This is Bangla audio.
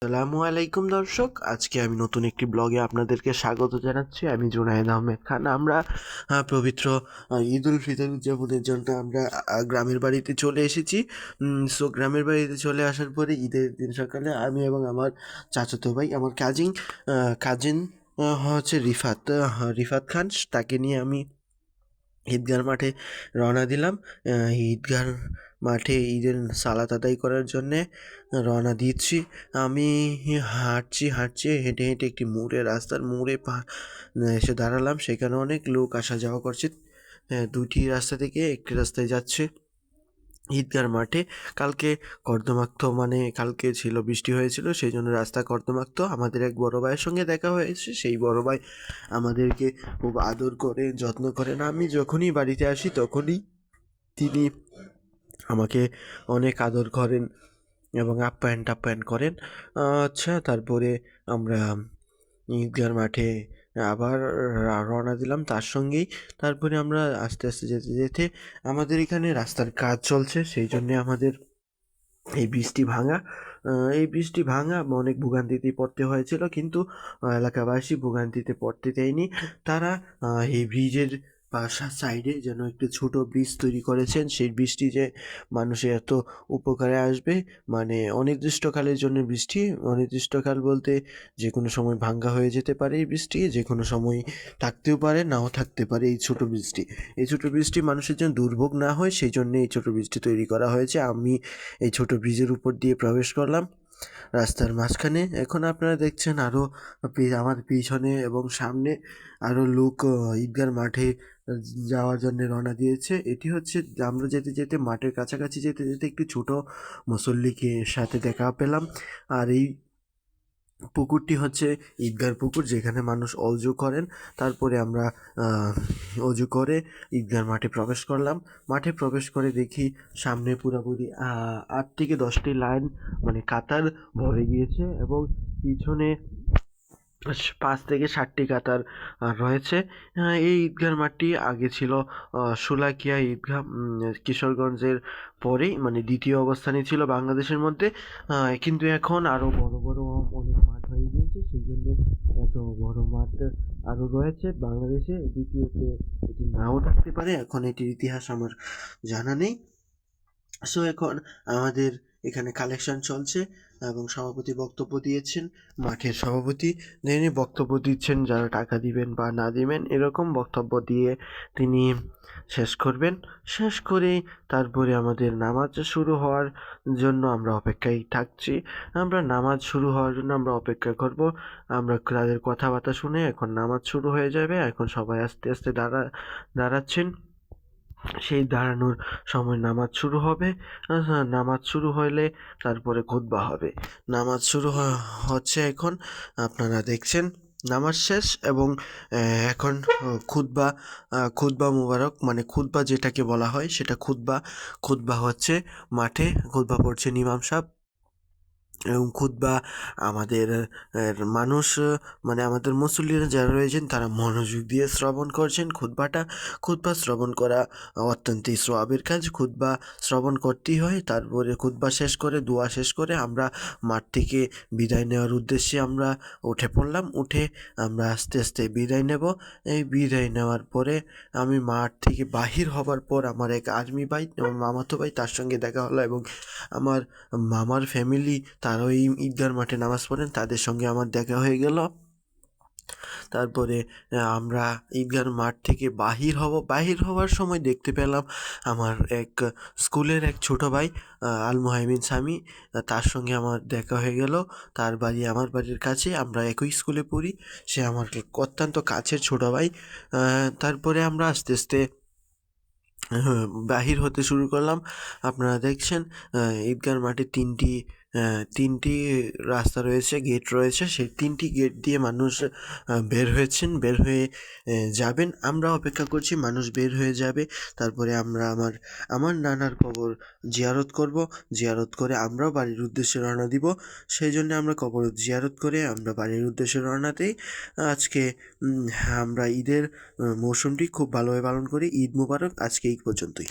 আসসালামু আলাইকুম দর্শক, আজকে আমি নতুন একটি ব্লগে আপনাদেরকে স্বাগত জানাচ্ছি। আমি জুনায়েদ আহমেদ খান। আমরা পবিত্র ঈদ উল ফিতর উদযাপনের জন্য আমরা গ্রামের বাড়িতে চলে এসেছি। গ্রামের বাড়িতে চলে আসার পরে ঈদের দিন সকালে আমি এবং আমার চাচাতো ভাই, আমার কাজিন হচ্ছে রিফাত খান, তাকে নিয়ে আমি ঈদগার মাঠে রওনা দিলাম। ঈদগার মাঠে ঈদের সালাত আদায় করার জন্যে রওনা দিচ্ছি। আমি হাঁটছি হেঁটে হেঁটে একটি রাস্তার মোড়ে এসে দাঁড়ালাম। সেখানে অনেক লোক আসা যাওয়া করছে। দুটি রাস্তা থেকে একটি রাস্তায় যাচ্ছে ঈদগার মাঠে। কালকে ছিল বৃষ্টি হয়েছিল, সেই জন্য রাস্তা কর্দমাক্ত। আমাদের এক বড় ভাইয়ের সঙ্গে দেখা হয়েছে। সেই বড় ভাই আমাদেরকে খুব আদর করে যত্ন করেন। আমি যখনই বাড়িতে আসি তখনই তিনি আমাকে অনেক আদর করেন এবং আপ্যায়ন করেন। আচ্ছা, তারপরে আমরা ঈদগার মাঠে আবার রওনা দিলাম তার সঙ্গেই। তারপরে আমরা আস্তে আস্তে যেতে যেতে আমাদের এখানে রাস্তার কাজ চলছে, সেই জন্যে আমাদের এই বৃষ্টি ভাঙা অনেক ভোগান্তিতে পড়তে হয়েছিল, কিন্তু এলাকাবাসী ভোগান্তিতে পড়তে দেয়নি। তারা এই ব্রিজের সাইডে যেন একটি ছোট ব্রিজ তৈরি করেছেন। সেই বৃষ্টি যে মানুষের এত উপকারে আসবে, মানে অনির্দিষ্টকালের জন্য বৃষ্টি। অনির্দিষ্টকাল বলতে যে কোনো সময় ভাঙ্গা হয়ে যেতে পারে এই বৃষ্টি, যে কোনো সময় থাকতেও পারে, নাও থাকতে পারে এই ছোট বৃষ্টি। এই ছোট বৃষ্টি মানুষের জন্য দুর্ভোগ না হয়, সেই জন্য এই ছোট বৃষ্টি তৈরি করা হয়েছে। আমি এই ছোট ব্রিজের উপর দিয়ে প্রবেশ করলাম রাস্তার মাঝখানে। এখন আপনারা দেখছেন আরও আমার পিছনে এবং সামনে আরও লোক ঈদগার মাঠে যাওয়ার জন্য রওনা দিয়েছে। এটি হচ্ছে আমরা যেতে যেতে মাঠের কাছাকাছি যেতে যেতে একটি ছোট মুসল্লিকে সাথে দেখা পেলাম। আর এই পুকুরটি হচ্ছে ঈদগার পুকুর, যেখানে মানুষ অজু করেন। তারপরে আমরা অজু করে ঈদগার মাঠে প্রবেশ করলাম। মাঠে প্রবেশ করে দেখি সামনে পুরোপুরি 8 থেকে 10টি লাইন, মানে কাতার ভরে গিয়েছে, এবং পিছনে 5 থেকে 7টি কাতার রয়েছে। এই ঈদগার মাঠটি আগে ছিল শোলাকিয়া ঈদগাহ, কিশোরগঞ্জের পরেই, মানে দ্বিতীয় অবস্থানে ছিল বাংলাদেশের মধ্যে। কিন্তু এখন আরও বড় বড় অনেক মাঠ হয়ে গিয়েছে, সেই জন্য এত বড় মাঠ আরও রয়েছে বাংলাদেশে। দ্বিতীয়তে এটি নাও থাকতে পারে, এখন এটির ইতিহাস আমার জানা নেই। সো এখন আমাদের এখানে কালেকশন চলছে এবং সভাপতি বক্তব্য দিয়েছেন। মাঠের সভাপতি যিনি বক্তব্য দিচ্ছেন, যারা টাকা দিবেন বা না দিবেন এরকম বক্তব্য দিয়ে তিনি শেষ করবেন। শেষ করে তারপরে আমাদের নামাজ শুরু হওয়ার জন্য আমরা অপেক্ষায় থাকছি। নামাজ শুরু হওয়ার জন্য আমরা অপেক্ষা করব। আমরা তাদের কথাবার্তা শুনে এখন নামাজ শুরু হয়ে যাবে। এখন সবাই আস্তে আস্তে দাঁড়াচ্ছেন। সেই দাঁড়ানোর সময় নামাজ শুরু হবে। নামাজ শুরু হলে তারপরে খুতবা হবে। নামাজ শুরু হচ্ছে এখন, আপনারা দেখছেন। নামাজ শেষ এবং এখন খুতবা খুতবা মুবারক, মানে খুতবা যেটাকে বলা হয় সেটা খুতবা। খুতবা হচ্ছে মাঠে খুতবা পড়ছেন ইমাম সাহেব, এবং খুতবা আমাদের মানুষ, মানে আমাদের মুসল্লিরা যারা রয়েছেন তারা মনোযোগ দিয়ে শ্রবণ করছেন খুতবা শ্রবণ করা অত্যন্তই সওয়াবের কাজ। খুতবা শ্রবণ করতেই হয়। তারপরে খুতবা শেষ করে, দোয়া শেষ করে আমরা মাঠ থেকে বিদায় নেওয়ার উদ্দেশ্যে আমরা উঠে পড়লাম। উঠে আমরা আস্তে আস্তে বিদায় নেব। এই বিদায় নেওয়ার পরে আমি মাঠ থেকে বাহির হবার পর আমার এক আর্মি ভাই, আমার মামাতো ভাই, তার সঙ্গে দেখা হলো, এবং আমার মামার ফ্যামিলি তারাও এই ঈদগার মাঠে নামাজ পড়েন, তাদের সঙ্গে আমার দেখা হয়ে গেল। তারপরে আমরা ঈদগার মাঠ থেকে বাহির হওয়ার সময় দেখতে পেলাম আমার এক স্কুলের এক ছোট ভাই, আল মুহাইমিন সামি, তার সঙ্গে আমার দেখা হয়ে গেল। তার বাড়ি আমার বাড়ির কাছে, আমরা একই স্কুলে পড়ি। সে আমার অত্যন্ত কাছের ছোট ভাই। তারপরে আমরা আস্তে আস্তে বাহির হতে শুরু করলাম। আপনারা দেখছেন ঈদগার মাঠে তিনটি রাস্তা রয়েছে, গেট রয়েছে। সেই 3টি গেট দিয়ে মানুষ বের হয়ে যাবেন। আমরা অপেক্ষা করছি, মানুষ বের হয়ে যাবে। তারপরে আমরা আমার নানার কবর জিয়ারত করব। জিয়ারত করে আমরাও বাড়ির উদ্দেশ্যে রওনা দিব। সেই জন্য আমরা কবর জিয়ারত করে আমরা বাড়ির উদ্দেশ্যে রওনা দিই। আজকে আমরা ঈদের মৌসুমটি খুব ভালোভাবে পালন করি। ঈদ মুবারক। আজকে এই পর্যন্তই।